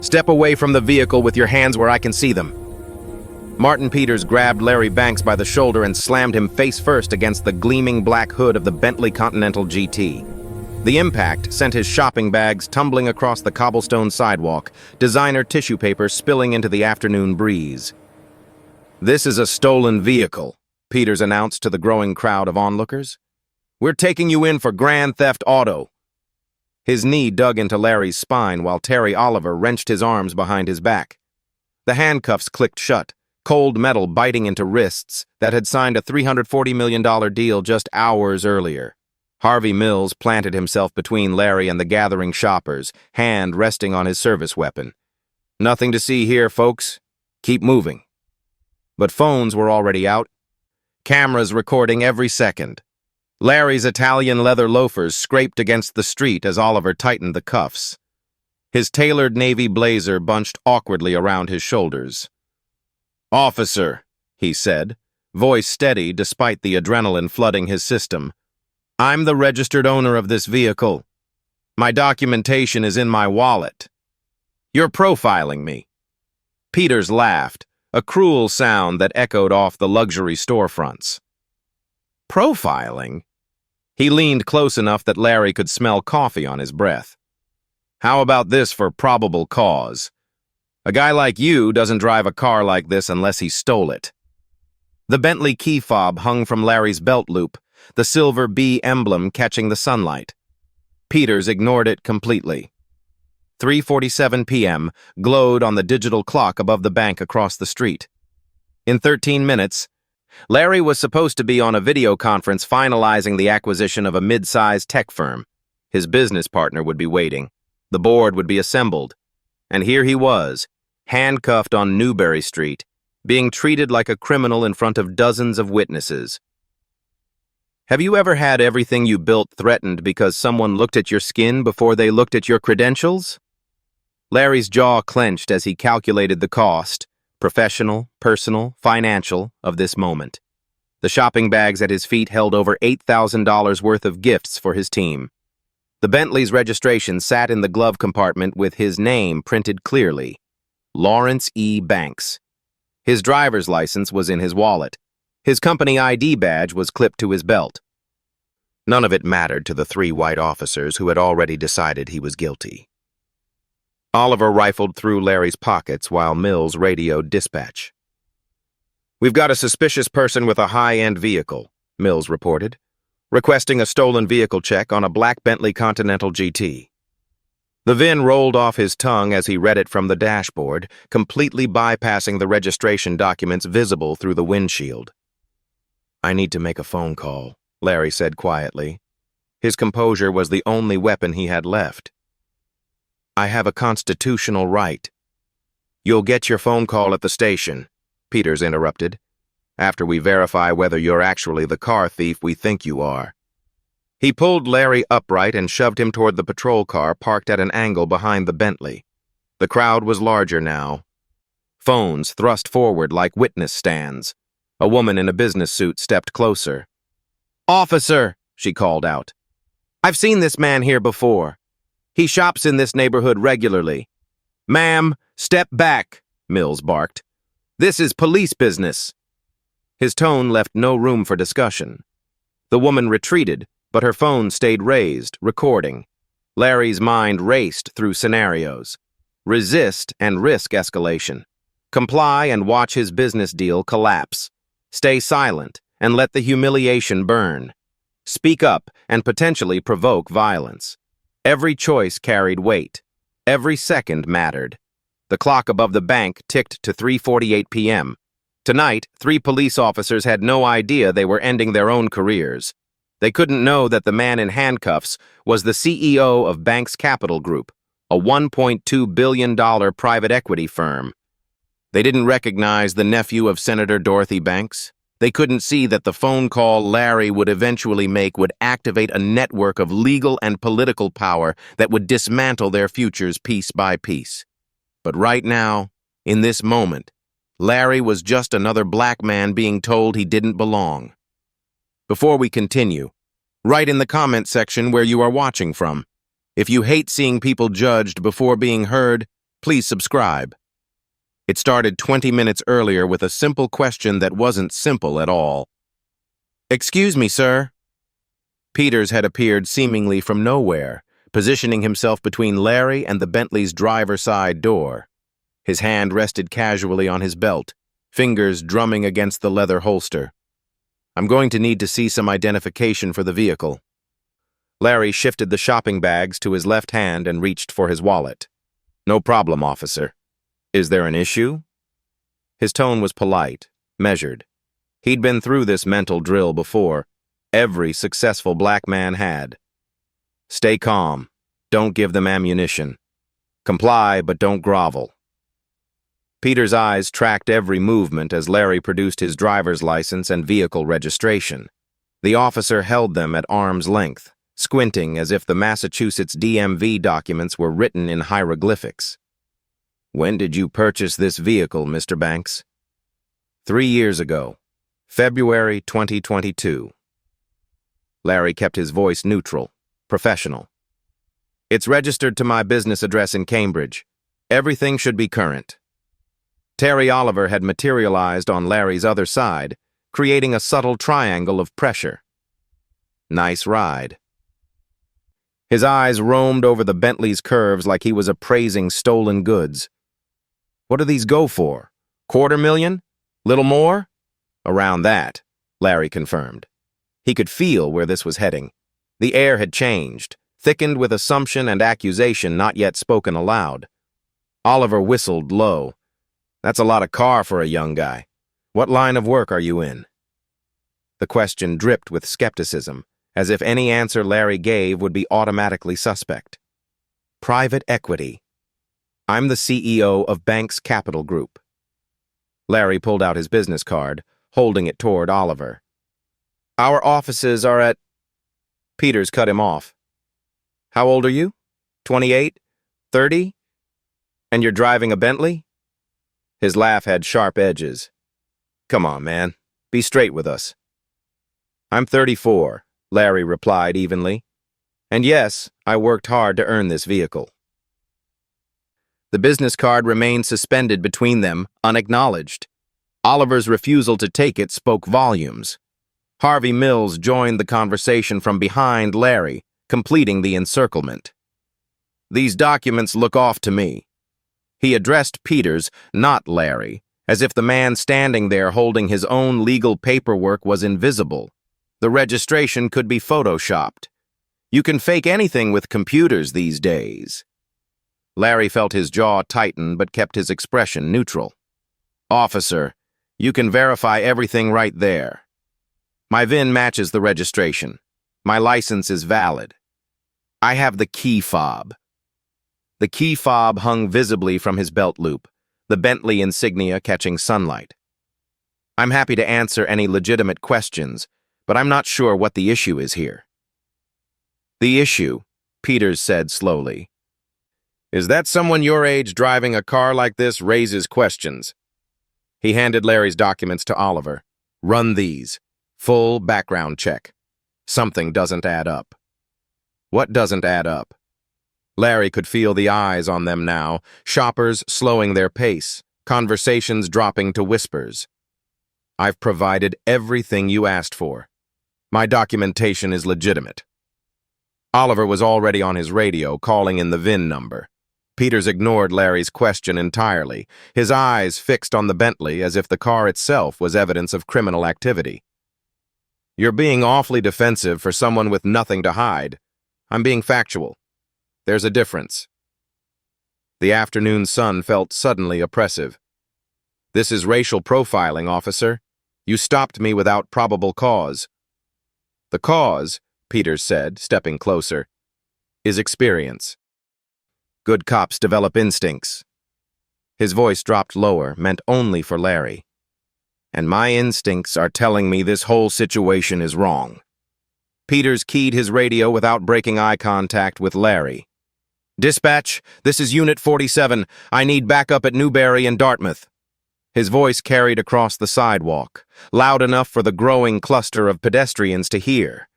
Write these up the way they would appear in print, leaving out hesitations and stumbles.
Step away from the vehicle with your hands where I can see them. Martin Peters grabbed Larry Banks by the shoulder and slammed him face first against the gleaming black hood of the Bentley Continental GT. The impact sent his shopping bags tumbling across the cobblestone sidewalk, designer tissue paper spilling into the afternoon breeze. "This is a stolen vehicle," Peters announced to the growing crowd of onlookers. "We're taking you in for grand theft auto." His knee dug into Larry's spine while Terry Oliver wrenched his arms behind his back. The handcuffs clicked shut, cold metal biting into wrists that had signed a $340 million deal just hours earlier. Harvey Mills planted himself between Larry and the gathering shoppers, hand resting on his service weapon. "Nothing to see here, folks. Keep moving." But phones were already out, cameras recording every second. Larry's Italian leather loafers scraped against the street as Oliver tightened the cuffs. His tailored navy blazer bunched awkwardly around his shoulders. "Officer," he said, voice steady despite the adrenaline flooding his system, "I'm the registered owner of this vehicle. My documentation is in my wallet. You're profiling me." Peters laughed, a cruel sound that echoed off the luxury storefronts. "Profiling?" He leaned close enough that Larry could smell coffee on his breath. "How about this for probable cause? A guy like you doesn't drive a car like this unless he stole it." The Bentley key fob hung from Larry's belt loop, the silver B emblem catching the sunlight. Peters ignored it completely. 3:47 p.m. glowed on the digital clock above the bank across the street. In 13 minutes, Larry was supposed to be on a video conference finalizing the acquisition of a mid-sized tech firm. His business partner would be waiting. The board would be assembled. And here he was, handcuffed on Newberry Street, being treated like a criminal in front of dozens of witnesses. Have you ever had everything you built threatened because someone looked at your skin before they looked at your credentials? Larry's jaw clenched as he calculated the cost, professional, personal, financial, of this moment. The shopping bags at his feet held over $8,000 worth of gifts for his team. The Bentley's registration sat in the glove compartment with his name printed clearly, Lawrence E. Banks. His driver's license was in his wallet. His company ID badge was clipped to his belt. None of it mattered to the three white officers who had already decided he was guilty. Oliver rifled through Larry's pockets while Mills radioed dispatch. "We've got a suspicious person with a high-end vehicle," Mills reported, requesting a stolen vehicle check on a black Bentley Continental GT. The VIN rolled off his tongue as he read it from the dashboard, completely bypassing the registration documents visible through the windshield. "I need to make a phone call," Larry said quietly. His composure was the only weapon he had left. "I have a constitutional right." "You'll get your phone call at the station," Peters interrupted, "after we verify whether you're actually the car thief we think you are." He pulled Larry upright and shoved him toward the patrol car parked at an angle behind the Bentley. The crowd was larger now. Phones thrust forward like witness stands. A woman in a business suit stepped closer. "Officer," she called out. "I've seen this man here before. He shops in this neighborhood regularly." "Ma'am, step back," Mills barked. "This is police business." His tone left no room for discussion. The woman retreated, but her phone stayed raised, recording. Larry's mind raced through scenarios. Resist and risk escalation. Comply and watch his business deal collapse. Stay silent and let the humiliation burn. Speak up and potentially provoke violence. Every choice carried weight. Every second mattered. The clock above the bank ticked to 3:48 p.m. Tonight, 3 police officers had no idea they were ending their own careers. They couldn't know that the man in handcuffs was the CEO of Banks Capital Group, a $1.2 billion private equity firm. They didn't recognize the nephew of Senator Dorothy Banks. They couldn't see that the phone call Larry would eventually make would activate a network of legal and political power that would dismantle their futures piece by piece. But right now, in this moment, Larry was just another black man being told he didn't belong. Before we continue, write in the comment section where you are watching from. If you hate seeing people judged before being heard, Please subscribe. It started 20 minutes earlier with a simple question that wasn't simple at all. Excuse me, sir. Peters had appeared seemingly from nowhere, positioning himself between Larry and the Bentley's driver's side door. His hand rested casually on his belt, fingers drumming against the leather holster. I'm going to need to see some identification for the vehicle. Larry shifted the shopping bags to his left hand and reached for his wallet. No problem, officer. Is there an issue? His tone was polite, measured. He'd been through this mental drill before. Every successful black man had. Stay calm. Don't give them ammunition. Comply, but don't grovel. Peter's eyes tracked every movement as Larry produced his driver's license and vehicle registration. The officer held them at arm's length, squinting as if the Massachusetts DMV documents were written in hieroglyphics. When did you purchase this vehicle, Mr. Banks? 3 years ago, February 2022. Larry kept his voice neutral, professional. It's registered to my business address in Cambridge. Everything should be current. Terry Oliver had materialized on Larry's other side, creating a subtle triangle of pressure. Nice ride. His eyes roamed over the Bentley's curves like he was appraising stolen goods. What do these go for? $250,000? Little more? Around that, Larry confirmed. He could feel where this was heading. The air had changed, thickened with assumption and accusation not yet spoken aloud. Oliver whistled low. That's a lot of car for a young guy. What line of work are you in? The question dripped with skepticism, as if any answer Larry gave would be automatically suspect. Private equity. I'm the CEO of Banks Capital Group. Larry pulled out his business card, holding it toward Oliver. Our offices are at... Peters cut him off. How old are you? 28? 30? And you're driving a Bentley? His laugh had sharp edges. Come on, man. Be straight with us. I'm 34, Larry replied evenly. And yes, I worked hard to earn this vehicle. The business card remained suspended between them, unacknowledged. Oliver's refusal to take it spoke volumes. Harvey Mills joined the conversation from behind Larry, completing the encirclement. These documents look off to me. He addressed Peters, not Larry, as if the man standing there holding his own legal paperwork was invisible. The registration could be photoshopped. You can fake anything with computers these days. Larry felt his jaw tighten but kept his expression neutral. Officer, you can verify everything right there. My VIN matches the registration. My license is valid. I have the key fob. The key fob hung visibly from his belt loop, the Bentley insignia catching sunlight. I'm happy to answer any legitimate questions, but I'm not sure what the issue is here. The issue, Peters said slowly, is that someone your age driving a car like this raises questions. He handed Larry's documents to Oliver. Run these. Full background check. Something doesn't add up. What doesn't add up? Larry could feel the eyes on them now, shoppers slowing their pace, conversations dropping to whispers. I've provided everything you asked for. My documentation is legitimate. Oliver was already on his radio, calling in the VIN number. Peters ignored Larry's question entirely, his eyes fixed on the Bentley as if the car itself was evidence of criminal activity. You're being awfully defensive for someone with nothing to hide. I'm being factual. There's a difference. The afternoon sun felt suddenly oppressive. This is racial profiling, officer. You stopped me without probable cause. The cause, Peters said, stepping closer, is experience. Good cops develop instincts. His voice dropped lower, meant only for Larry. And my instincts are telling me this whole situation is wrong. Peters keyed his radio without breaking eye contact with Larry. Dispatch, this is Unit 47. I need backup at Newberry and Dartmouth. His voice carried across the sidewalk, loud enough for the growing cluster of pedestrians to hear.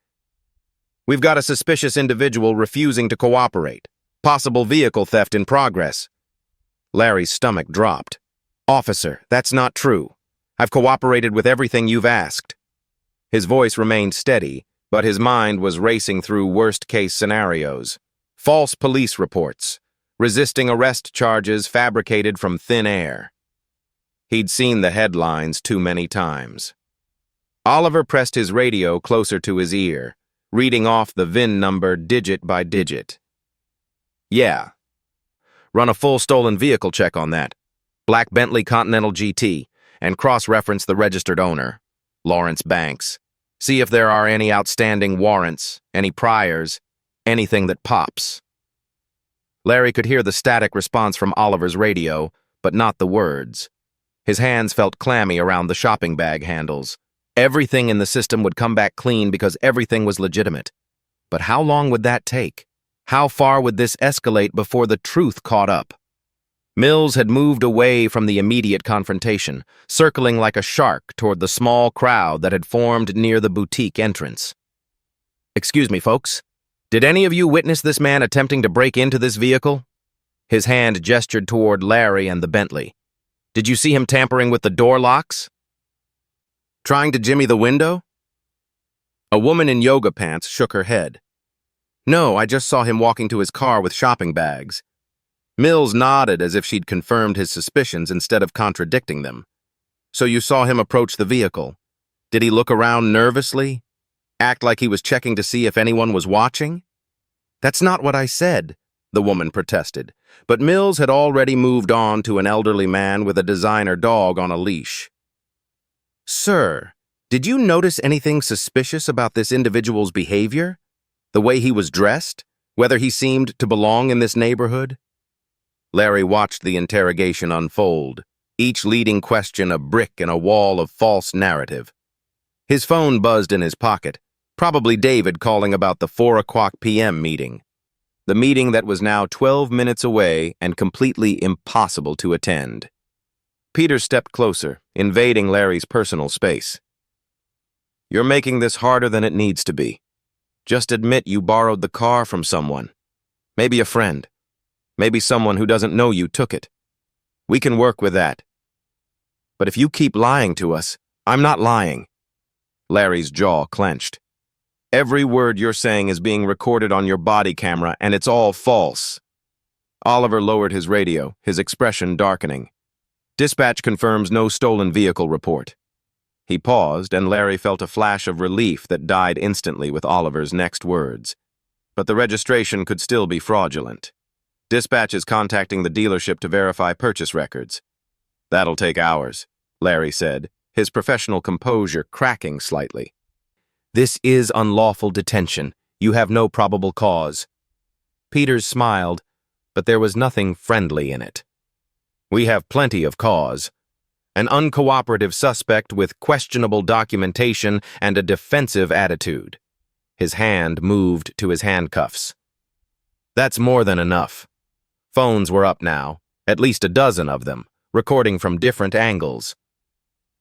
We've got a suspicious individual refusing to cooperate. Possible vehicle theft in progress. Larry's stomach dropped. "Officer, that's not true. I've cooperated with everything you've asked." His voice remained steady, but his mind was racing through worst-case scenarios. False police reports, resisting arrest charges fabricated from thin air. He'd seen the headlines too many times. Oliver pressed his radio closer to his ear, reading off the VIN number digit by digit. "Yeah. Run a full stolen vehicle check on that. Black Bentley Continental GT, and cross-reference the registered owner, Lawrence Banks. See if there are any outstanding warrants, any priors, anything that pops." Larry could hear the static response from Oliver's radio, but not the words. His hands felt clammy around the shopping bag handles. Everything in the system would come back clean because everything was legitimate. But how long would that take? How far would this escalate before the truth caught up? Mills had moved away from the immediate confrontation, circling like a shark toward the small crowd that had formed near the boutique entrance. "Excuse me, folks. Did any of you witness this man attempting to break into this vehicle?" His hand gestured toward Larry and the Bentley. "Did you see him tampering with the door locks? Trying to jimmy the window?" A woman in yoga pants shook her head. "No, I just saw him walking to his car with shopping bags." Mills nodded as if she'd confirmed his suspicions instead of contradicting them. "So you saw him approach the vehicle. Did he look around nervously? Act like he was checking to see if anyone was watching?" "That's not what I said," the woman protested, but Mills had already moved on to an elderly man with a designer dog on a leash. "Sir, did you notice anything suspicious about this individual's behavior? The way he was dressed? Whether he seemed to belong in this neighborhood?" Larry watched the interrogation unfold, each leading question a brick in a wall of false narrative. His phone buzzed in his pocket, probably David calling about the 4 p.m. meeting. The meeting that was now 12 minutes away and completely impossible to attend. Peter stepped closer, invading Larry's personal space. "You're making this harder than it needs to be. Just admit you borrowed the car from someone. Maybe a friend. Maybe someone who doesn't know you took it. We can work with that. But if you keep lying to us, I'm not lying." Larry's jaw clenched. "Every word you're saying is being recorded on your body camera, and it's all false." Oliver lowered his radio, his expression darkening. "Dispatch confirms no stolen vehicle report." He paused, and Larry felt a flash of relief that died instantly with Oliver's next words. But the registration could still be fraudulent. "Dispatch is contacting the dealership to verify purchase records." "That'll take hours," Larry said, his professional composure cracking slightly. "This is unlawful detention. You have no probable cause." Peters smiled, but there was nothing friendly in it. "We have plenty of cause. An uncooperative suspect with questionable documentation and a defensive attitude." His hand moved to his handcuffs. "That's more than enough." Phones were up now, at least a dozen of them, recording from different angles.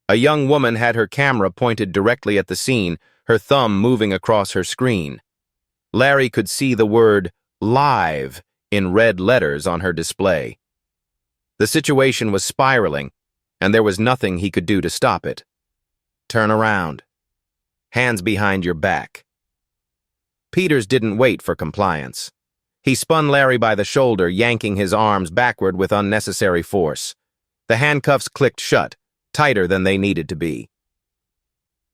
A young woman had her camera pointed directly at the scene, her thumb moving across her screen. Larry could see the word "live" in red letters on her display. The situation was spiraling, and there was nothing he could do to stop it. "Turn around. Hands behind your back." Peters didn't wait for compliance. He spun Larry by the shoulder, yanking his arms backward with unnecessary force. The handcuffs clicked shut, tighter than they needed to be.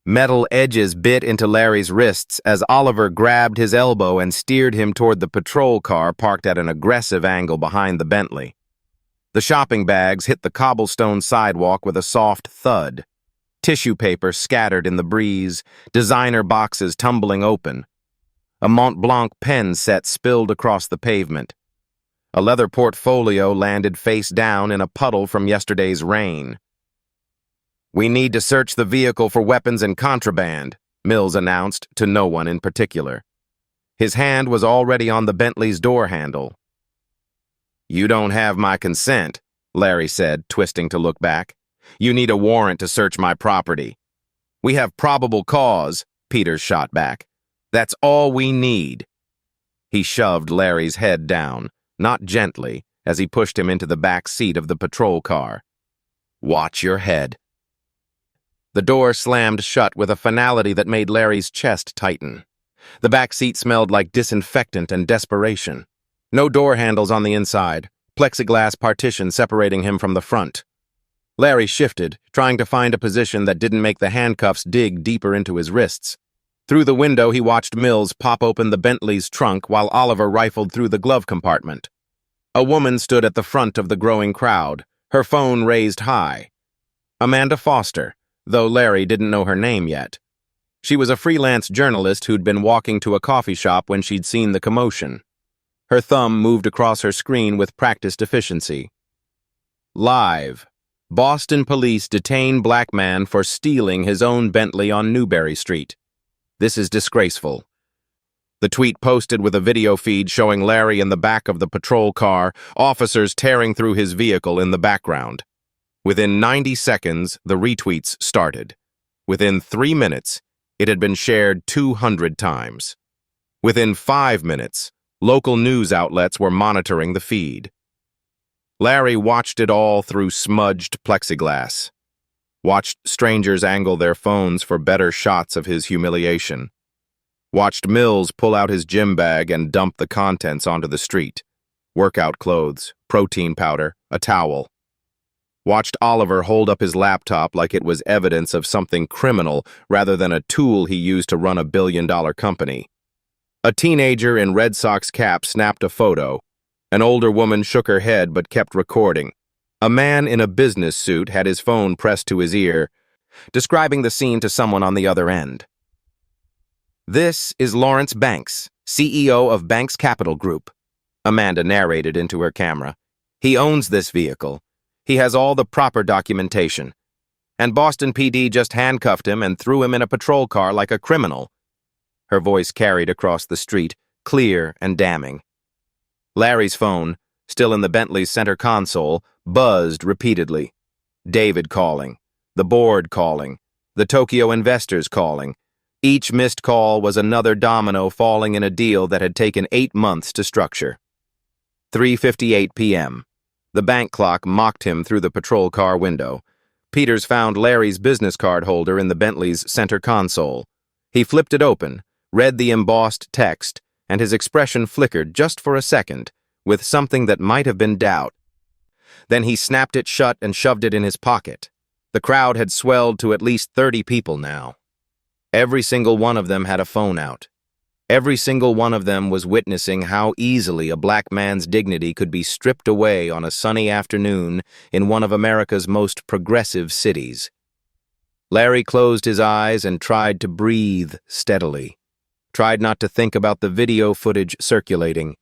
Metal edges bit into Larry's wrists as Oliver grabbed his elbow and steered him toward the patrol car parked at an aggressive angle behind the Bentley. The shopping bags hit the cobblestone sidewalk with a soft thud. Tissue paper scattered in the breeze, designer boxes tumbling open. A Mont Blanc pen set spilled across the pavement. A leather portfolio landed face down in a puddle from yesterday's rain. "We need to search the vehicle for weapons and contraband," Mills announced to no one in particular. His hand was already on the Bentley's door handle. "You don't have my consent," Larry said, twisting to look back. "You need a warrant to search my property." "We have probable cause," Peters shot back. "That's all we need." He shoved Larry's head down, not gently, as he pushed him into the back seat of the patrol car. "Watch your head." The door slammed shut with a finality that made Larry's chest tighten. The back seat smelled like disinfectant and desperation. No door handles on the inside, plexiglass partition separating him from the front. Larry shifted, trying to find a position that didn't make the handcuffs dig deeper into his wrists. Through the window, he watched Mills pop open the Bentley's trunk while Oliver rifled through the glove compartment. A woman stood at the front of the growing crowd, her phone raised high. Amanda Foster, though Larry didn't know her name yet. She was a freelance journalist who'd been walking to a coffee shop when she'd seen the commotion. Her thumb moved across her screen with practiced efficiency. Live. Boston police detain black man for stealing his own Bentley on Newberry Street. This is disgraceful. The tweet posted with a video feed showing Larry in the back of the patrol car, officers tearing through his vehicle in the background. Within 90 seconds, the retweets started. Within 3 minutes, it had been shared 200 times. Within 5 minutes, local news outlets were monitoring the feed. Larry watched it all through smudged plexiglass. Watched strangers angle their phones for better shots of his humiliation. Watched Mills pull out his gym bag and dump the contents onto the street. Workout clothes, protein powder, a towel. Watched Oliver hold up his laptop like it was evidence of something criminal rather than a tool he used to run a billion-dollar company. A teenager in Red Sox cap snapped a photo. An older woman shook her head but kept recording. A man in a business suit had his phone pressed to his ear, describing the scene to someone on the other end. "This is Lawrence Banks, CEO of Banks Capital Group," Amanda narrated into her camera. "He owns this vehicle. He has all the proper documentation. And Boston PD just handcuffed him and threw him in a patrol car like a criminal." Her voice carried across the street, clear and damning. Larry's phone, still in the Bentley's center console, buzzed repeatedly. David calling, the board calling, the Tokyo investors calling. Each missed call was another domino falling in a deal that had taken 8 months to structure. 3:58 p.m. The bank clock mocked him through the patrol car window. Peters found Larry's business card holder in the Bentley's center console. He flipped it open, read the embossed text, and his expression flickered just for a second, with something that might have been doubt. Then he snapped it shut and shoved it in his pocket. The crowd had swelled to at least 30 people now. Every single one of them had a phone out. Every single one of them was witnessing how easily a black man's dignity could be stripped away on a sunny afternoon in one of America's most progressive cities. Larry closed his eyes and tried to breathe steadily. Tried not to think about the video footage circulating.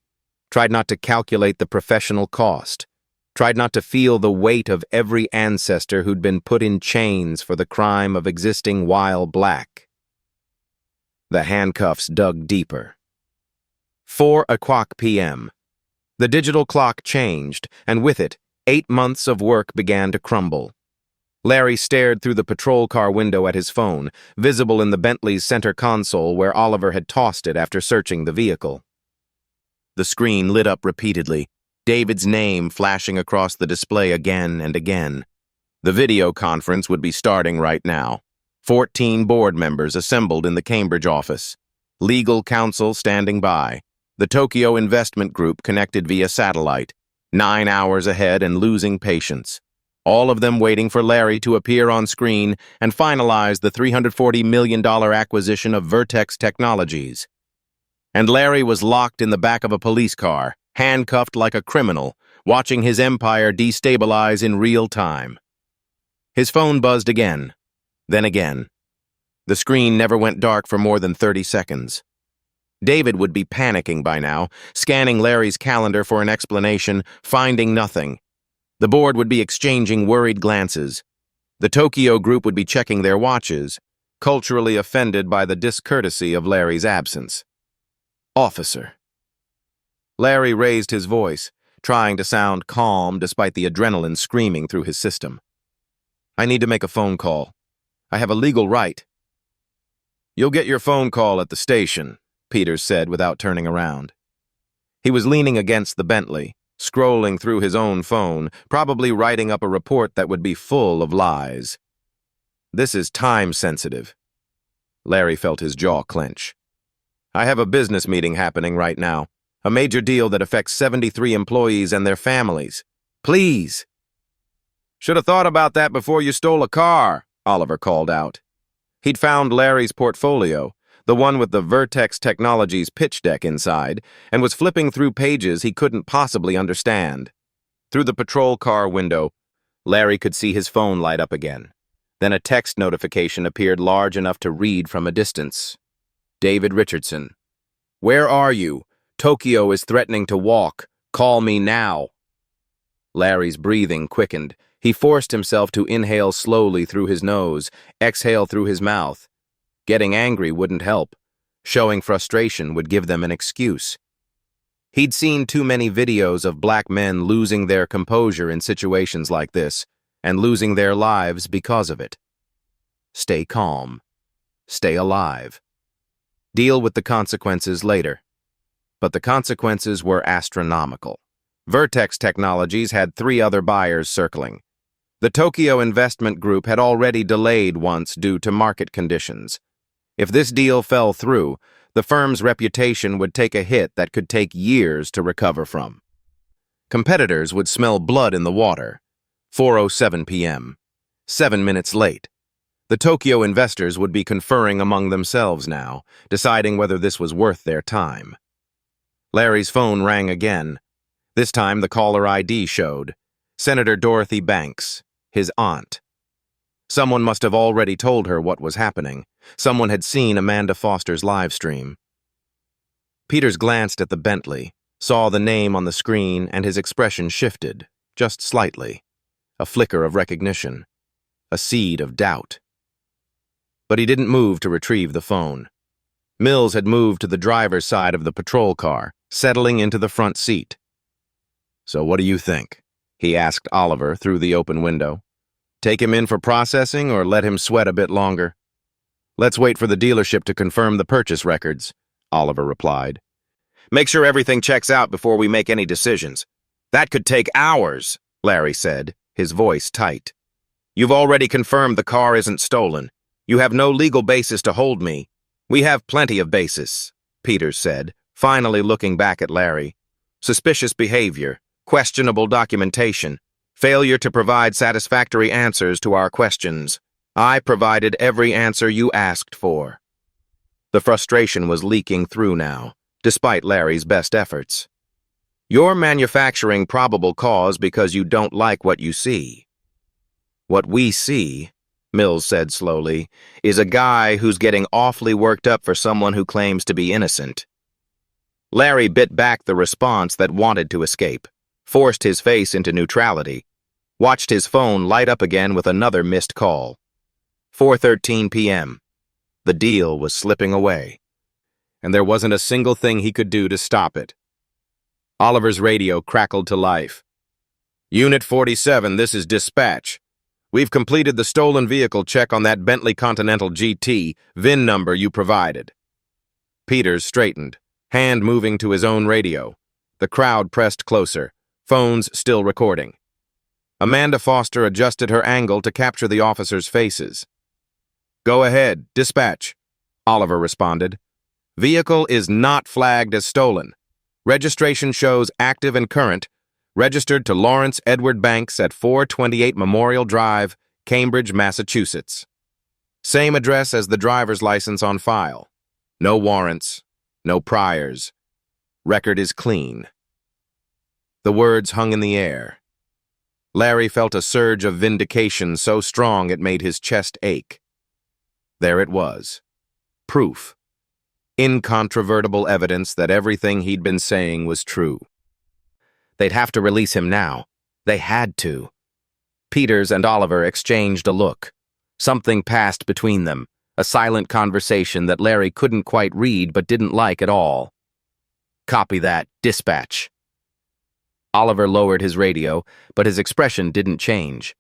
Tried not to calculate the professional cost. Tried not to feel the weight of every ancestor who'd been put in chains for the crime of existing while black. The handcuffs dug deeper. 4:00 p.m. The digital clock changed, and with it, 8 months of work began to crumble. Larry stared through the patrol car window at his phone, visible in the Bentley's center console where Oliver had tossed it after searching the vehicle. The screen lit up repeatedly, David's name flashing across the display again and again. The video conference would be starting right now. 14 board members assembled in the Cambridge office. Legal counsel standing by. The Tokyo Investment Group connected via satellite. 9 hours ahead and losing patience. All of them waiting for Larry to appear on screen and finalize the $340 million acquisition of Vertex Technologies. And Larry was locked in the back of a police car, handcuffed like a criminal, watching his empire destabilize in real time. His phone buzzed again, then again. The screen never went dark for more than 30 seconds. David would be panicking by now, scanning Larry's calendar for an explanation, finding nothing. The board would be exchanging worried glances. The Tokyo group would be checking their watches, culturally offended by the discourtesy of Larry's absence. "Officer." Larry raised his voice, trying to sound calm despite the adrenaline screaming through his system. "I need to make a phone call. I have a legal right." "You'll get your phone call at the station," Peters said without turning around. He was leaning against the Bentley, scrolling through his own phone, probably writing up a report that would be full of lies. This is time-sensitive. Larry felt his jaw clench. I have a business meeting happening right now, a major deal that affects 73 employees and their families. Please. Should have thought about that before you stole a car, Oliver called out. He'd found Larry's portfolio, the one with the Vertex Technologies pitch deck inside, and was flipping through pages he couldn't possibly understand. Through the patrol car window, Larry could see his phone light up again. Then a text notification appeared large enough to read from a distance. David Richardson. Where are you? Tokyo is threatening to walk. Call me now. Larry's breathing quickened. He forced himself to inhale slowly through his nose, exhale through his mouth. Getting angry wouldn't help. Showing frustration would give them an excuse. He'd seen too many videos of black men losing their composure in situations like this, and losing their lives because of it. Stay calm. Stay alive. Deal with the consequences later. But the consequences were astronomical. Vertex Technologies had 3 other buyers circling. The Tokyo Investment Group had already delayed once due to market conditions. If this deal fell through, the firm's reputation would take a hit that could take years to recover from. Competitors would smell blood in the water. 4:07 p.m. 7 minutes late. The Tokyo investors would be conferring among themselves now, deciding whether this was worth their time. Larry's phone rang again. This time the caller ID showed. Senator Dorothy Banks, his aunt. Someone must have already told her what was happening. Someone had seen Amanda Foster's live stream. Peters glanced at the Bentley, saw the name on the screen, and his expression shifted, just slightly. A flicker of recognition. A seed of doubt. But he didn't move to retrieve the phone. Mills had moved to the driver's side of the patrol car, settling into the front seat. So what do you think? He asked Oliver through the open window. Take him in for processing or let him sweat a bit longer? Let's wait for the dealership to confirm the purchase records, Oliver replied. Make sure everything checks out before we make any decisions. That could take hours, Larry said, his voice tight. You've already confirmed the car isn't stolen. You have no legal basis to hold me. We have plenty of basis, Peters said, finally looking back at Larry. Suspicious behavior, questionable documentation, failure to provide satisfactory answers to our questions. I provided every answer you asked for. The frustration was leaking through now, despite Larry's best efforts. You're manufacturing probable cause because you don't like what you see. What we see, Mills said slowly, is a guy who's getting awfully worked up for someone who claims to be innocent. Larry bit back the response that wanted to escape, forced his face into neutrality, watched his phone light up again with another missed call. 4:13 p.m. The deal was slipping away, and there wasn't a single thing he could do to stop it. Oliver's radio crackled to life. Unit 47, this is dispatch. We've completed the stolen vehicle check on that Bentley Continental GT, VIN number you provided. Peters straightened, hand moving to his own radio. The crowd pressed closer, phones still recording. Amanda Foster adjusted her angle to capture the officers' faces. Go ahead, dispatch, Oliver responded. Vehicle is not flagged as stolen. Registration shows active and current, registered to Lawrence Edward Banks at 428 Memorial Drive, Cambridge, Massachusetts. Same address as the driver's license on file. No warrants, no priors. Record is clean. The words hung in the air. Larry felt a surge of vindication so strong it made his chest ache. There it was. Proof. Incontrovertible evidence that everything he'd been saying was true. They'd have to release him now. They had to. Peters and Oliver exchanged a look. Something passed between them, a silent conversation that Larry couldn't quite read but didn't like at all. Copy that, dispatch. Oliver lowered his radio, but his expression didn't change.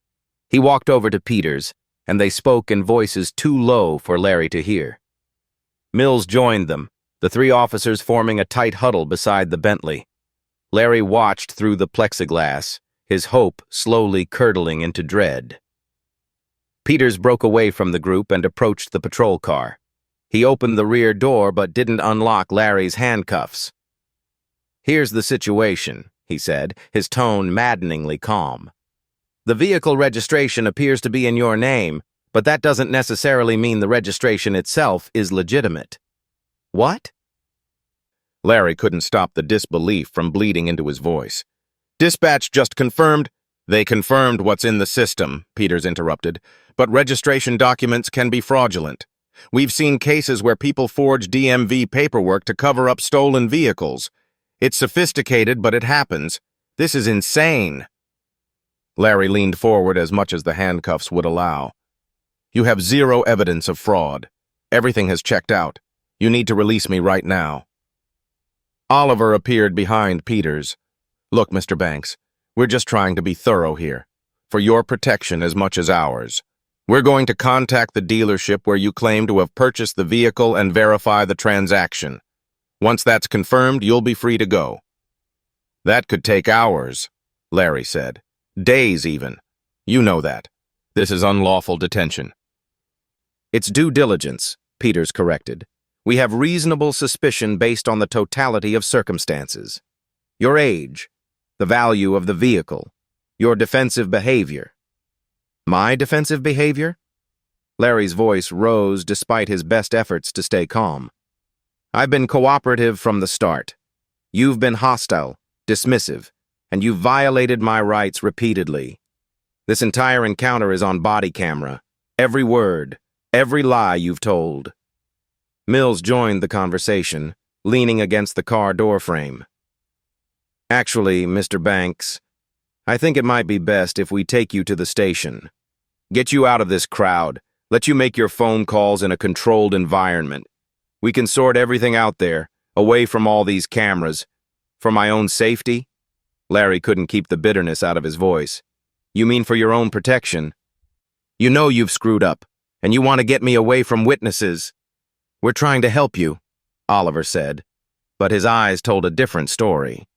He walked over to Peters, and they spoke in voices too low for Larry to hear. Mills joined them, the 3 officers forming a tight huddle beside the Bentley. Larry watched through the plexiglass, his hope slowly curdling into dread. Peters broke away from the group and approached the patrol car. He opened the rear door but didn't unlock Larry's handcuffs. "Here's the situation," he said, his tone maddeningly calm. "The vehicle registration appears to be in your name, but that doesn't necessarily mean the registration itself is legitimate." "What?" Larry couldn't stop the disbelief from bleeding into his voice. "Dispatch just confirmed—" "They confirmed what's in the system," Peters interrupted, "but registration documents can be fraudulent. We've seen cases where people forge DMV paperwork to cover up stolen vehicles. It's sophisticated, but it happens. This is insane." Larry leaned forward as much as the handcuffs would allow. "You have zero evidence of fraud. Everything has checked out. You need to release me right now." Oliver appeared behind Peters. "Look, Mr. Banks, we're just trying to be thorough here, for your protection as much as ours. We're going to contact the dealership where you claim to have purchased the vehicle and verify the transaction. Once that's confirmed, you'll be free to go." "That could take hours," Larry said. "Days, even. You know that. This is unlawful detention." "It's due diligence," Peters corrected. "We have reasonable suspicion based on the totality of circumstances. Your age, the value of the vehicle, your defensive behavior." "My defensive behavior?" Larry's voice rose despite his best efforts to stay calm. "I've been cooperative from the start. You've been hostile, dismissive, and you've violated my rights repeatedly. This entire encounter is on body camera. Every word, every lie you've told." Mills joined the conversation, leaning against the car doorframe. "Actually, Mr. Banks, I think it might be best if we take you to the station. Get you out of this crowd, let you make your phone calls in a controlled environment. We can sort everything out there, away from all these cameras. For my own safety?" Larry couldn't keep the bitterness out of his voice. "You mean for your own protection? You know you've screwed up, and you want to get me away from witnesses." "We're trying to help you," Oliver said, but his eyes told a different story.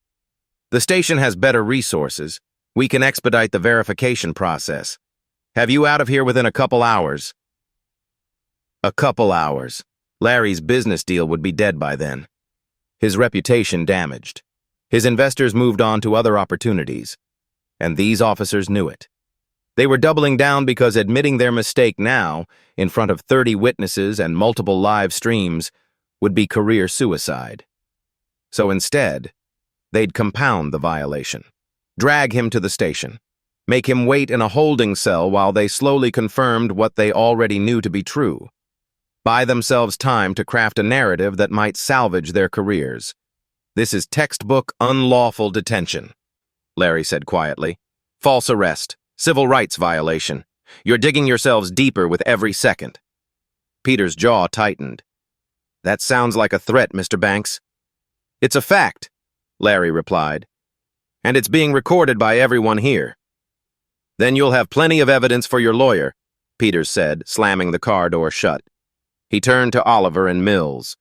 "The station has better resources. We can expedite the verification process. Have you out of here within a couple hours?" A couple hours. Larry's business deal would be dead by then. His reputation damaged. His investors moved on to other opportunities. And these officers knew it. They were doubling down because admitting their mistake now, in front of 30 witnesses and multiple live streams, would be career suicide. So instead, they'd compound the violation, drag him to the station, make him wait in a holding cell while they slowly confirmed what they already knew to be true, buy themselves time to craft a narrative that might salvage their careers. "This is textbook unlawful detention," Larry said quietly. "False arrest. Civil rights violation. You're digging yourselves deeper with every second." Peter's jaw tightened. "That sounds like a threat, Mr. Banks." "It's a fact," Larry replied. "And it's being recorded by everyone here." "Then you'll have plenty of evidence for your lawyer," Peters said, slamming the car door shut. He turned to Oliver and Mills.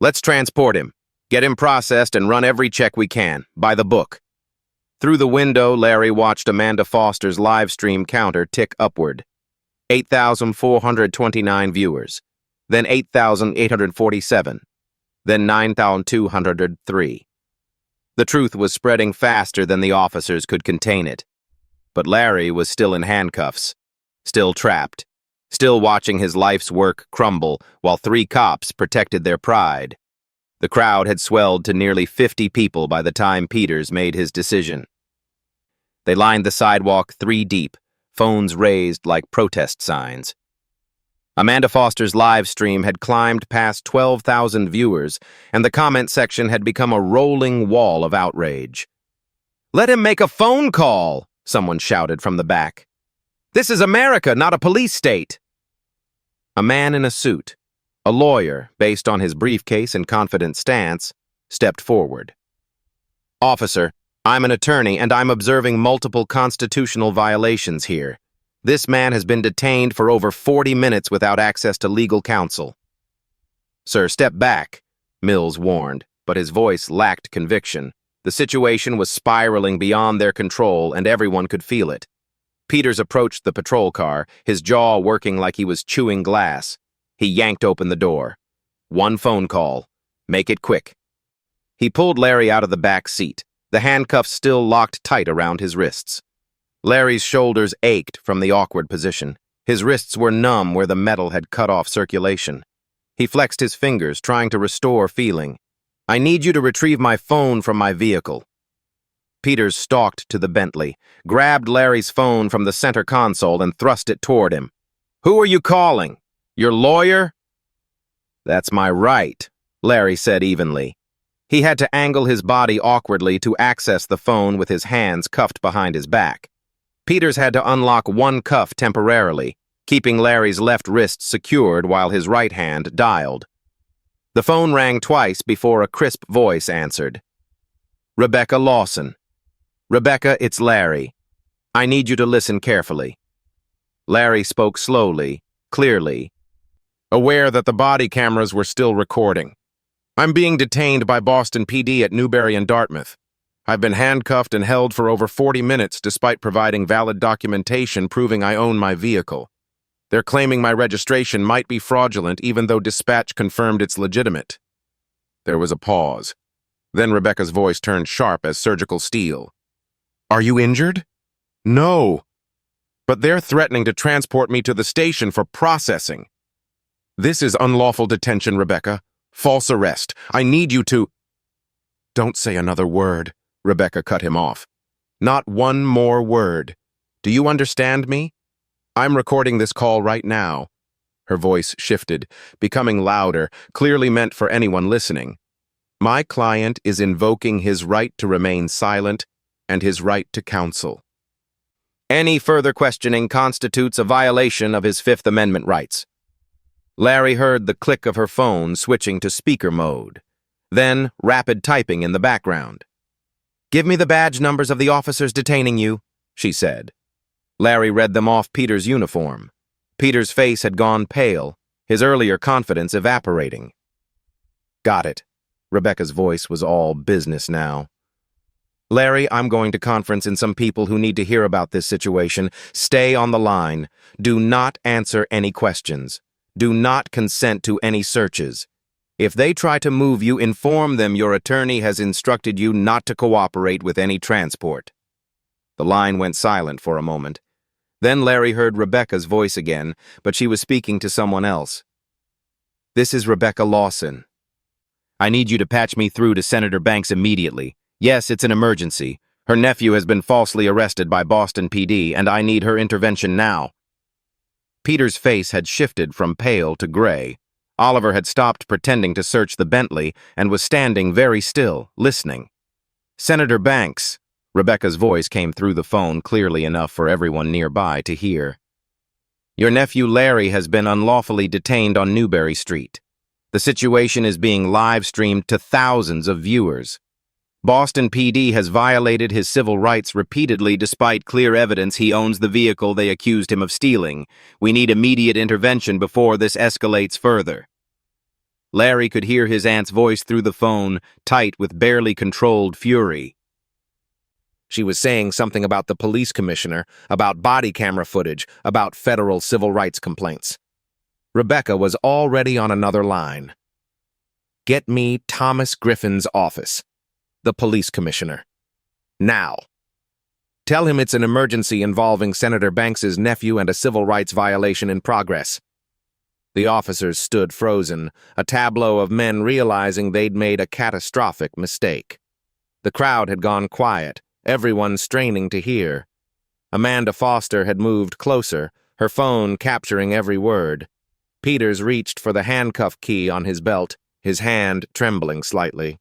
"Let's transport him, get him processed, and run every check we can, by the book." Through the window, Larry watched Amanda Foster's live stream counter tick upward. 8,429 viewers, then 8,847, then 9,203. The truth was spreading faster than the officers could contain it. But Larry was still in handcuffs, still trapped, still watching his life's work crumble while 3 cops protected their pride. The crowd had swelled to nearly 50 people by the time Peters made his decision. They lined the sidewalk 3 deep, phones raised like protest signs. Amanda Foster's live stream had climbed past 12,000 viewers, and the comment section had become a rolling wall of outrage. "Let him make a phone call," someone shouted from the back. "This is America, not a police state." A man in a suit, a lawyer based on his briefcase and confident stance, stepped forward. "Officer, I'm an attorney and I'm observing multiple constitutional violations here. This man has been detained for over 40 minutes without access to legal counsel." "Sir, step back," Mills warned, but his voice lacked conviction. The situation was spiraling beyond their control, and everyone could feel it. Peters approached the patrol car, his jaw working like he was chewing glass. He yanked open the door. One phone call. Make it quick. He pulled Larry out of the back seat, the handcuffs still locked tight around his wrists. Larry's shoulders ached from the awkward position. His wrists were numb where the metal had cut off circulation. He flexed his fingers, trying to restore feeling. I need you to retrieve my phone from my vehicle. Peters stalked to the Bentley, grabbed Larry's phone from the center console and thrust it toward him. Who are you calling? Your lawyer? That's my right, Larry said evenly. He had to angle his body awkwardly to access the phone with his hands cuffed behind his back. Peters had to unlock one cuff temporarily, keeping Larry's left wrist secured while his right hand dialed. The phone rang twice before a crisp voice answered. Rebecca Lawson. Rebecca, it's Larry. I need you to listen carefully. Larry spoke slowly, clearly, aware that the body cameras were still recording. I'm being detained by Boston PD at Newberry and Dartmouth. I've been handcuffed and held for over 40 minutes despite providing valid documentation proving I own my vehicle. They're claiming my registration might be fraudulent even though dispatch confirmed it's legitimate. There was a pause. Then Rebecca's voice turned sharp as surgical steel. Are you injured? No. But they're threatening to transport me to the station for processing. This is unlawful detention, Rebecca. False arrest. I need you to... Don't say another word, Rebecca cut him off. Not one more word. Do you understand me? I'm recording this call right now. Her voice shifted, becoming louder, clearly meant for anyone listening. My client is invoking his right to remain silent and his right to counsel. Any further questioning constitutes a violation of his Fifth Amendment rights. Larry heard the click of her phone switching to speaker mode. Then, rapid typing in the background. Give me the badge numbers of the officers detaining you, she said. Larry read them off Peter's uniform. Peter's face had gone pale, his earlier confidence evaporating. Got it. Rebecca's voice was all business now. Larry, I'm going to conference in some people who need to hear about this situation. Stay on the line. Do not answer any questions. Do not consent to any searches. If they try to move you, inform them your attorney has instructed you not to cooperate with any transport. The line went silent for a moment. Then Larry heard Rebecca's voice again, but she was speaking to someone else. This is Rebecca Lawson. I need you to patch me through to Senator Banks immediately. Yes, it's an emergency. Her nephew has been falsely arrested by Boston PD, and I need her intervention now. Peter's face had shifted from pale to gray. Oliver had stopped pretending to search the Bentley and was standing very still, listening. Senator Banks. Rebecca's voice came through the phone clearly enough for everyone nearby to hear. Your nephew Larry has been unlawfully detained on Newberry Street. The situation is being live-streamed to thousands of viewers. Boston PD has violated his civil rights repeatedly despite clear evidence he owns the vehicle they accused him of stealing. We need immediate intervention before this escalates further. Larry could hear his aunt's voice through the phone, tight with barely controlled fury. She was saying something about the police commissioner, about body camera footage, about federal civil rights complaints. Rebecca was already on another line. Get me Thomas Griffin's office. The police commissioner. Now. Tell him it's an emergency involving Senator Banks's nephew and a civil rights violation in progress. The officers stood frozen, a tableau of men realizing they'd made a catastrophic mistake. The crowd had gone quiet, everyone straining to hear. Amanda Foster had moved closer, her phone capturing every word. Peters reached for the handcuff key on his belt, his hand trembling slightly.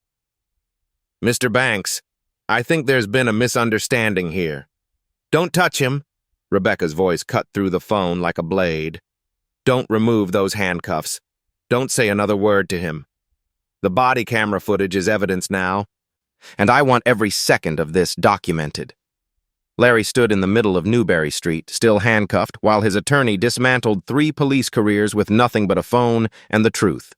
Mr. Banks, I think there's been a misunderstanding here. Don't touch him. Rebecca's voice cut through the phone like a blade. Don't remove those handcuffs. Don't say another word to him. The body camera footage is evidence now, and I want every second of this documented. Larry stood in the middle of Newberry Street, still handcuffed, while his attorney dismantled 3 police careers with nothing but a phone and the truth.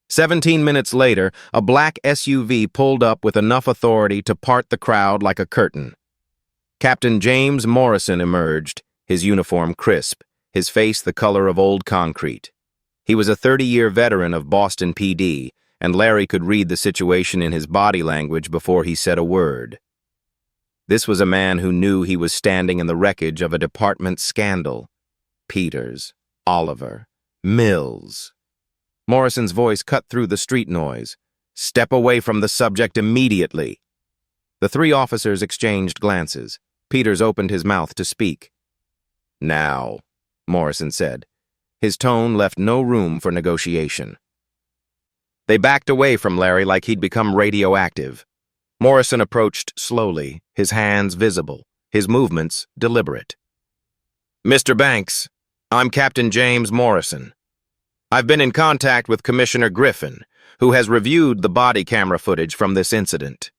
17 minutes later, a black SUV pulled up with enough authority to part the crowd like a curtain. Captain James Morrison emerged, his uniform crisp, his face the color of old concrete. He was a 30-year veteran of Boston PD, and Larry could read the situation in his body language before he said a word. This was a man who knew he was standing in the wreckage of a department scandal. Peters, Oliver, Mills. Morrison's voice cut through the street noise. "Step away from the subject immediately." The three officers exchanged glances. Peters opened his mouth to speak. "Now," Morrison said. His tone left no room for negotiation. They backed away from Larry like he'd become radioactive. Morrison approached slowly, his hands visible, his movements deliberate. "Mr. Banks, I'm Captain James Morrison. I've been in contact with Commissioner Griffin, who has reviewed the body camera footage from this incident."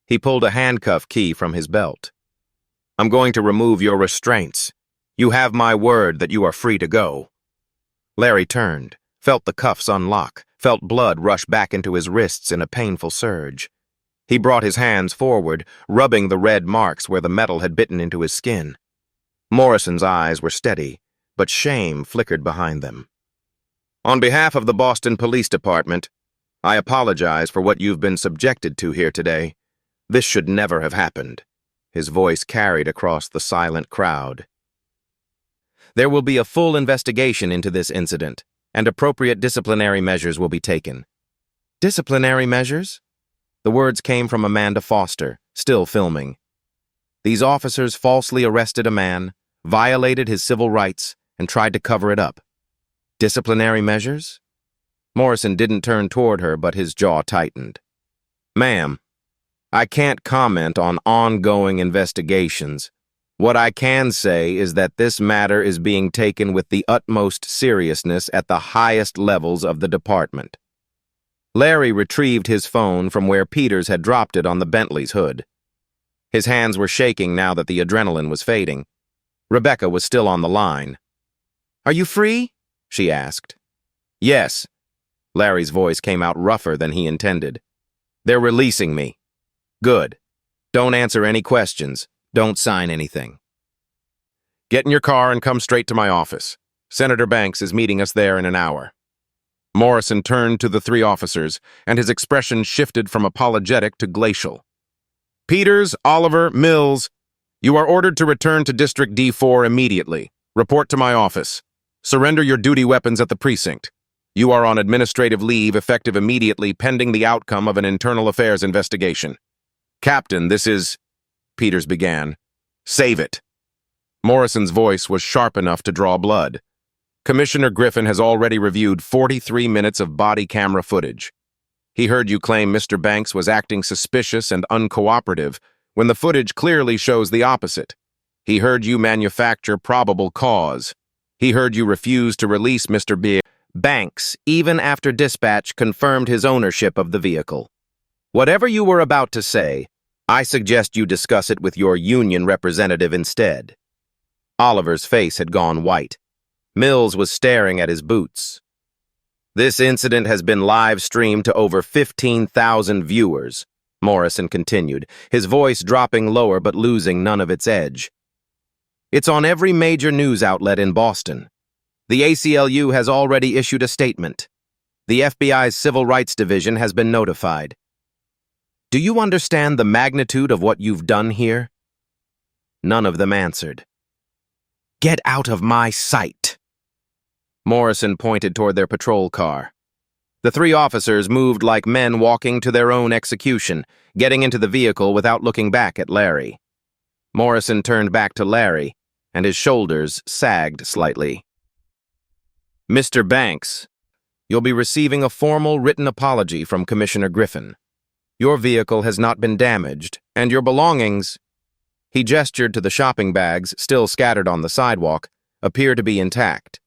He pulled a handcuff key from his belt. "I'm going to remove your restraints. You have my word that you are free to go." Larry turned, felt the cuffs unlock, felt blood rush back into his wrists in a painful surge. He brought his hands forward, rubbing the red marks where the metal had bitten into his skin. Morrison's eyes were steady, but shame flickered behind them. "On behalf of the Boston Police Department, I apologize for what you've been subjected to here today. This should never have happened." His voice carried across the silent crowd. "There will be a full investigation into this incident, and appropriate disciplinary measures will be taken." "Disciplinary measures?" The words came from Amanda Foster, still filming. "These officers falsely arrested a man, violated his civil rights, and tried to cover it up. Disciplinary measures?" Morrison didn't turn toward her, but his jaw tightened. "Ma'am, I can't comment on ongoing investigations. What I can say is that this matter is being taken with the utmost seriousness at the highest levels of the department." Larry retrieved his phone from where Peters had dropped it on the Bentley's hood. His hands were shaking now that the adrenaline was fading. Rebecca was still on the line. "Are you free?" she asked. "Yes." Larry's voice came out rougher than he intended. "They're releasing me." "Good. Don't answer any questions. Don't sign anything. Get in your car and come straight to my office. Senator Banks is meeting us there in an hour." Morrison turned to the three officers, and his expression shifted from apologetic to glacial. "Peters, Oliver, Mills, you are ordered to return to District D4 immediately. Report to my office. Surrender your duty weapons at the precinct. You are on administrative leave effective immediately pending the outcome of an internal affairs investigation." "Captain, this is—" Peters began. "Save it." Morrison's voice was sharp enough to draw blood. "Commissioner Griffin has already reviewed 43 minutes of body camera footage. He heard you claim Mr. Banks was acting suspicious and uncooperative when the footage clearly shows the opposite. He heard you manufacture probable cause. He heard you refuse to release Mr. Banks, even after dispatch confirmed his ownership of the vehicle. Whatever you were about to say, I suggest you discuss it with your union representative instead." Oliver's face had gone white. Mills was staring at his boots. "This incident has been live-streamed to over 15,000 viewers," Morrison continued, his voice dropping lower but losing none of its edge. "It's on every major news outlet in Boston. The ACLU has already issued a statement. The FBI's Civil Rights Division has been notified. Do you understand the magnitude of what you've done here?" None of them answered. "Get out of my sight." Morrison pointed toward their patrol car. The three officers moved like men walking to their own execution, getting into the vehicle without looking back at Larry. Morrison turned back to Larry, and his shoulders sagged slightly. "Mr. Banks, you'll be receiving a formal written apology from Commissioner Griffin. Your vehicle has not been damaged, and your belongings—" He gestured to the shopping bags still scattered on the sidewalk, appear to be intact.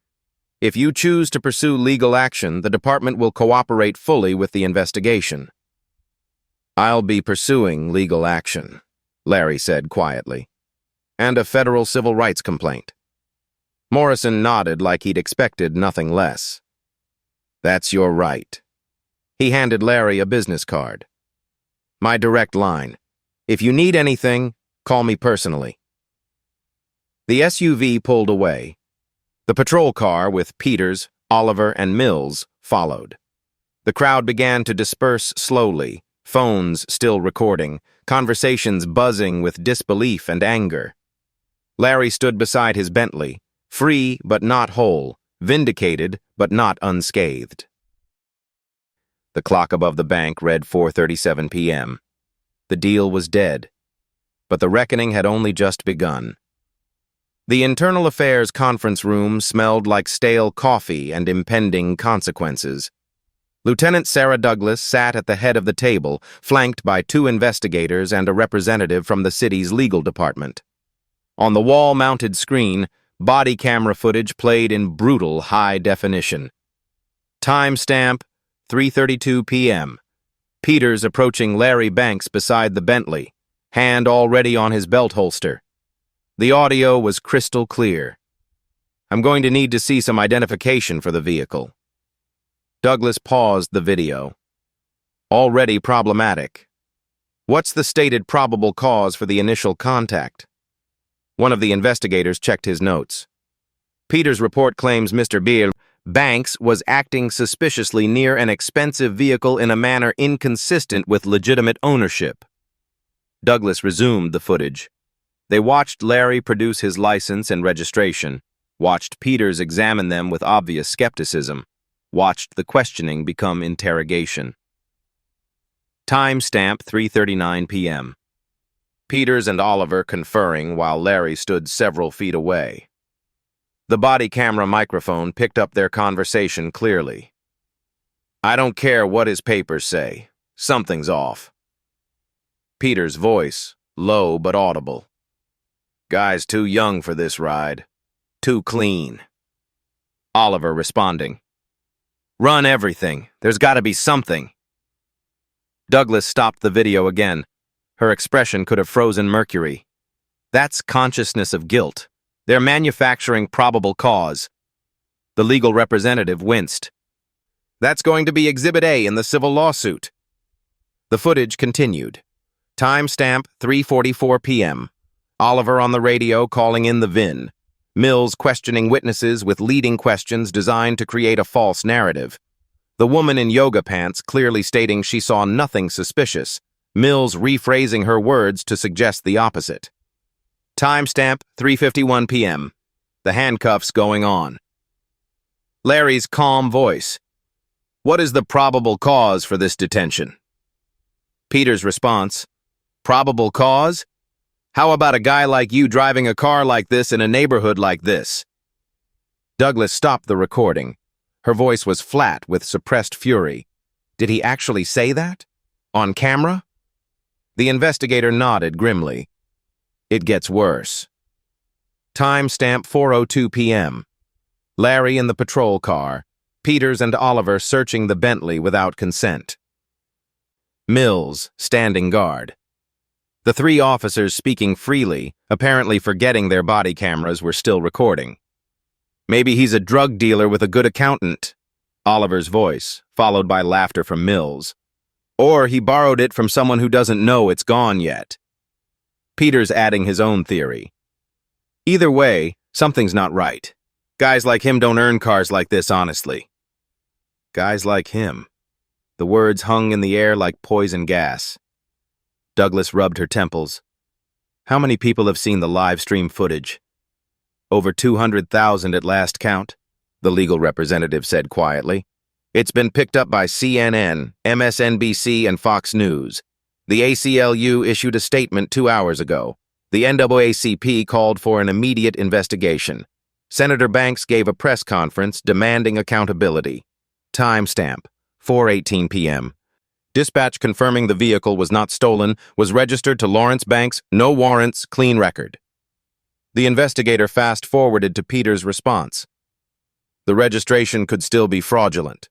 "If you choose to pursue legal action, the department will cooperate fully with the investigation." "I'll be pursuing legal action," Larry said quietly, "and a federal civil rights complaint." Morrison nodded like he'd expected nothing less. "That's your right," He handed Larry a business card. My direct line. If you need anything, call me personally. The SUV pulled away. The patrol car with Peters, Oliver, and Mills followed. The crowd began to disperse slowly, phones still recording, conversations buzzing with disbelief and anger. Larry stood beside his Bentley, free but not whole, vindicated but not unscathed. The clock above the bank read 4:37 p.m. The deal was dead, but the reckoning had only just begun. The Internal Affairs conference room smelled like stale coffee and impending consequences. Lieutenant Sarah Douglas sat at the head of the table, flanked by 2 investigators and a representative from the city's legal department. On the wall-mounted screen, body camera footage played in brutal high definition. Timestamp 3:32 p.m. Peters approaching Larry Banks beside the Bentley, hand already on his belt holster. The audio was crystal clear. I'm going to need to see some identification for the vehicle. Douglas paused the video. Already problematic. What's the stated probable cause for the initial contact? One of the investigators checked his notes. Peters' report claims Mr. Banks was acting suspiciously near an expensive vehicle in a manner inconsistent with legitimate ownership. Douglas resumed the footage. They watched Larry produce his license and registration, watched Peters examine them with obvious skepticism, watched the questioning become interrogation. Timestamp 3:39 p.m. Peters and Oliver conferring while Larry stood several feet away. The body camera microphone picked up their conversation clearly. I don't care what his papers say. Something's off. Peters' voice, low but audible. Guy's too young for this ride. Too clean. Oliver responding. Run everything. There's got to be something. Douglas stopped the video again. Her expression could have frozen mercury. That's consciousness of guilt. They're manufacturing probable cause. The legal representative winced. That's going to be Exhibit A in the civil lawsuit. The footage continued. Timestamp 3:44 p.m. Oliver on the radio calling in the VIN. Mills questioning witnesses with leading questions designed to create a false narrative. The woman in yoga pants clearly stating she saw nothing suspicious. Mills rephrasing her words to suggest the opposite. Timestamp 3:51 p.m. The handcuffs going on. Larry's calm voice. What is the probable cause for this detention? Peters' response. Probable cause? How about a guy like you driving a car like this in a neighborhood like this? Douglas stopped the recording. Her voice was flat with suppressed fury. Did he actually say that? On camera? The investigator nodded grimly. It gets worse. Timestamp 4:02 p.m. Larry in the patrol car. Peters and Oliver searching the Bentley without consent. Mills standing guard. The 3 officers speaking freely, apparently forgetting their body cameras were still recording. Maybe he's a drug dealer with a good accountant. Oliver's voice, followed by laughter from Mills. Or he borrowed it from someone who doesn't know it's gone yet. Peters adding his own theory. Either way, something's not right. Guys like him don't earn cars like this honestly. Guys like him. The words hung in the air like poison gas. Douglas rubbed her temples. How many people have seen the live stream footage? Over 200,000 at last count, the legal representative said quietly. It's been picked up by CNN, MSNBC, and Fox News. The ACLU issued a statement 2 hours ago. The NAACP called for an immediate investigation. Senator Banks gave a press conference demanding accountability. Timestamp, 4:18 p.m. Dispatch confirming the vehicle was not stolen, was registered to Lawrence Banks, no warrants, clean record. The investigator fast-forwarded to Peters' response. The registration could still be fraudulent.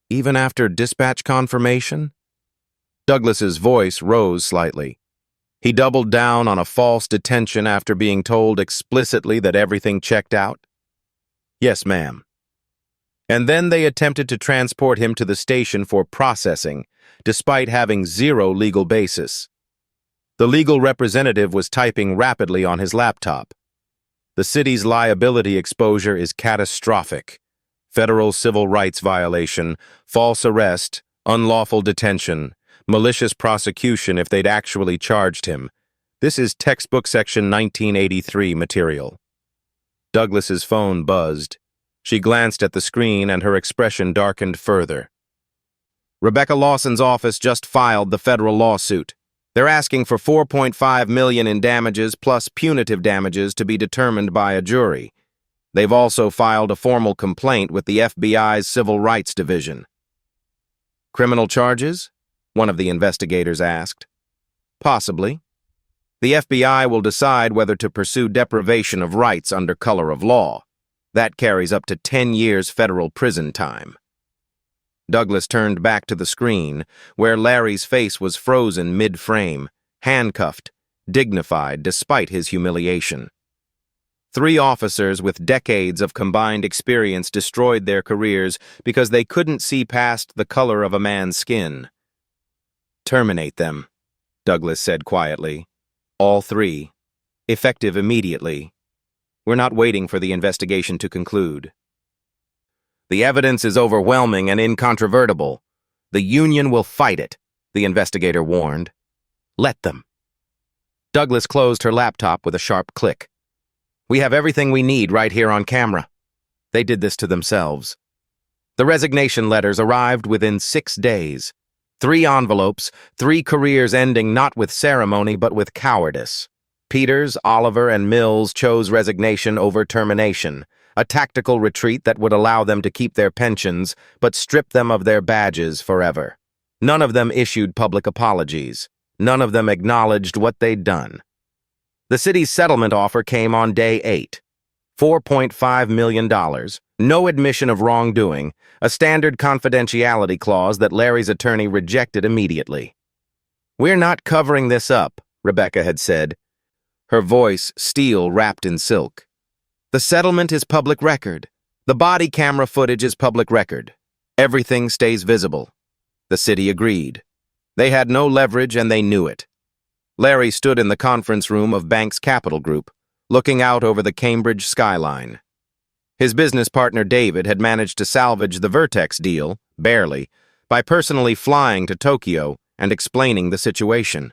Even after dispatch confirmation? Douglas's voice rose slightly. He doubled down on a false detention after being told explicitly that everything checked out. Yes, ma'am. And then they attempted to transport him to the station for processing, despite having zero legal basis. The legal representative was typing rapidly on his laptop. The city's liability exposure is catastrophic. Federal civil rights violation, false arrest, unlawful detention, malicious prosecution if they'd actually charged him. This is textbook section 1983 material. Douglas's phone buzzed. She glanced at the screen and her expression darkened further. Rebecca Lawson's office just filed the federal lawsuit. They're asking for $4.5 million in damages plus punitive damages to be determined by a jury. They've also filed a formal complaint with the FBI's Civil Rights Division. Criminal charges? One of the investigators asked. Possibly. The FBI will decide whether to pursue deprivation of rights under color of law. That carries up to 10 years federal prison time. Douglas turned back to the screen, where Larry's face was frozen mid-frame, handcuffed, dignified despite his humiliation. 3 officers with decades of combined experience destroyed their careers because they couldn't see past the color of a man's skin. "Terminate them," Douglas said quietly. "All 3. Effective immediately. We're not waiting for the investigation to conclude." "The evidence is overwhelming and incontrovertible. The union will fight it," the investigator warned. "Let them." Douglas closed her laptop with a sharp click. "We have everything we need right here on camera." They did this to themselves. The resignation letters arrived within 6 days. 3 envelopes, 3 careers ending not with ceremony but with cowardice. Peters, Oliver, and Mills chose resignation over termination, a tactical retreat that would allow them to keep their pensions but strip them of their badges forever. None of them issued public apologies. None of them acknowledged what they'd done. The city's settlement offer came on day 8. $4.5 million, no admission of wrongdoing, a standard confidentiality clause that Larry's attorney rejected immediately. "We're not covering this up," Rebecca had said, her voice steel wrapped in silk. "The settlement is public record. The body camera footage is public record. Everything stays visible." The city agreed. They had no leverage and they knew it. Larry stood in the conference room of Banks Capital Group, looking out over the Cambridge skyline. His business partner David had managed to salvage the Vertex deal, barely, by personally flying to Tokyo and explaining the situation.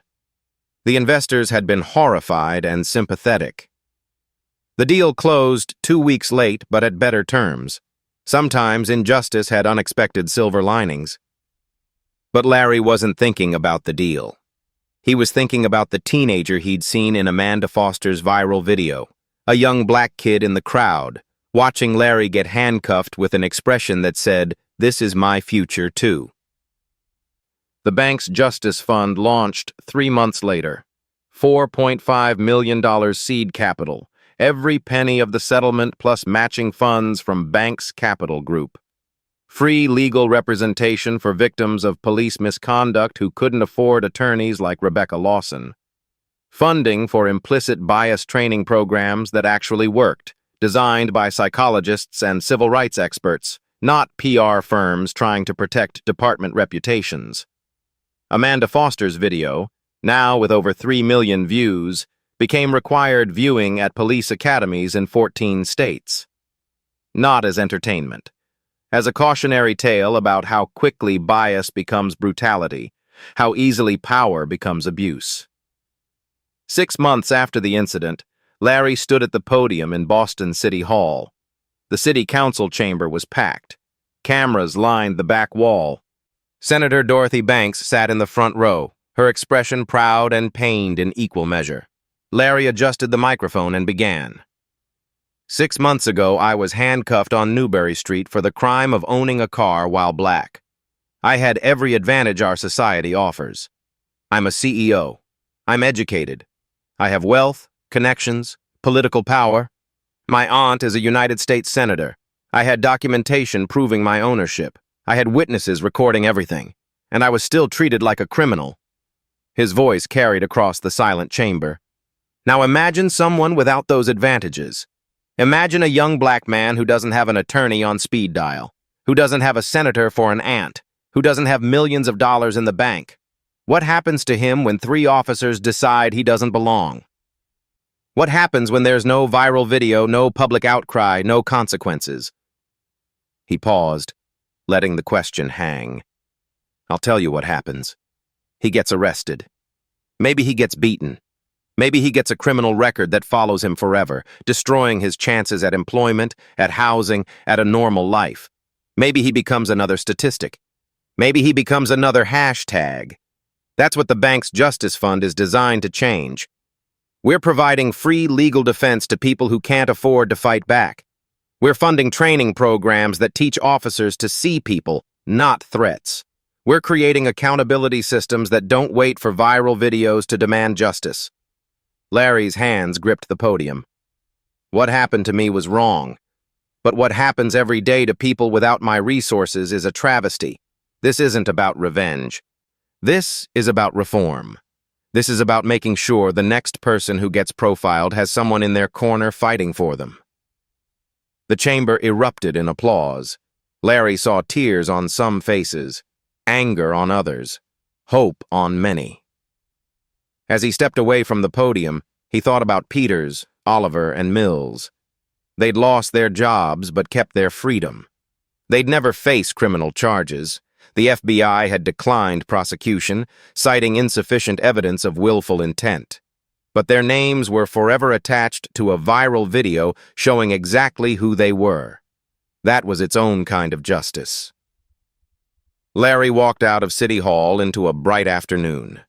The investors had been horrified and sympathetic. The deal closed 2 weeks late, but at better terms. Sometimes injustice had unexpected silver linings. But Larry wasn't thinking about the deal. He was thinking about the teenager he'd seen in Amanda Foster's viral video, a young black kid in the crowd, watching Larry get handcuffed with an expression that said, "This is my future too." The bank's Justice Fund launched 3 months later. $4.5 million seed capital, every penny of the settlement plus matching funds from Banks Capital Group. Free legal representation for victims of police misconduct who couldn't afford attorneys like Rebecca Lawson. Funding for implicit bias training programs that actually worked, designed by psychologists and civil rights experts, not PR firms trying to protect department reputations. Amanda Foster's video, now with over 3 million views, became required viewing at police academies in 14 states. Not as entertainment. As a cautionary tale about how quickly bias becomes brutality, how easily power becomes abuse. 6 months after the incident, Larry stood at the podium in Boston City Hall. The city council chamber was packed. Cameras lined the back wall. Senator Dorothy Banks sat in the front row, her expression proud and pained in equal measure. Larry adjusted the microphone and began. 6 months ago, I was handcuffed on Newbury Street for the crime of owning a car while black. I had every advantage our society offers. I'm a CEO. I'm educated. I have wealth, connections, political power. My aunt is a United States Senator. I had documentation proving my ownership. I had witnesses recording everything. And I was still treated like a criminal. His voice carried across the silent chamber. Now imagine someone without those advantages. Imagine a young black man who doesn't have an attorney on speed dial. Who doesn't have a senator for an aunt? Who doesn't have millions of dollars in the bank? What happens to him when 3 officers decide he doesn't belong? What happens when there's no viral video, no public outcry, no consequences? He paused, letting the question hang. I'll tell you what happens. He gets arrested. Maybe he gets beaten. Maybe he gets a criminal record that follows him forever, destroying his chances at employment, at housing, at a normal life. Maybe he becomes another statistic. Maybe he becomes another hashtag. That's what the bank's Justice Fund is designed to change. We're providing free legal defense to people who can't afford to fight back. We're funding training programs that teach officers to see people, not threats. We're creating accountability systems that don't wait for viral videos to demand justice. Larry's hands gripped the podium. What happened to me was wrong. But what happens every day to people without my resources is a travesty. This isn't about revenge. This is about reform. This is about making sure the next person who gets profiled has someone in their corner fighting for them. The chamber erupted in applause. Larry saw tears on some faces, anger on others, hope on many. As he stepped away from the podium, he thought about Peters, Oliver, and Mills. They'd lost their jobs but kept their freedom. They'd never face criminal charges. The FBI had declined prosecution, citing insufficient evidence of willful intent. But their names were forever attached to a viral video showing exactly who they were. That was its own kind of justice. Larry walked out of City Hall into a bright afternoon.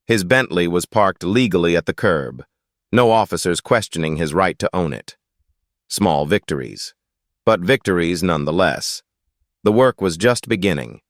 His Bentley was parked legally at the curb, no officers questioning his right to own it. Small victories, but victories nonetheless. The work was just beginning.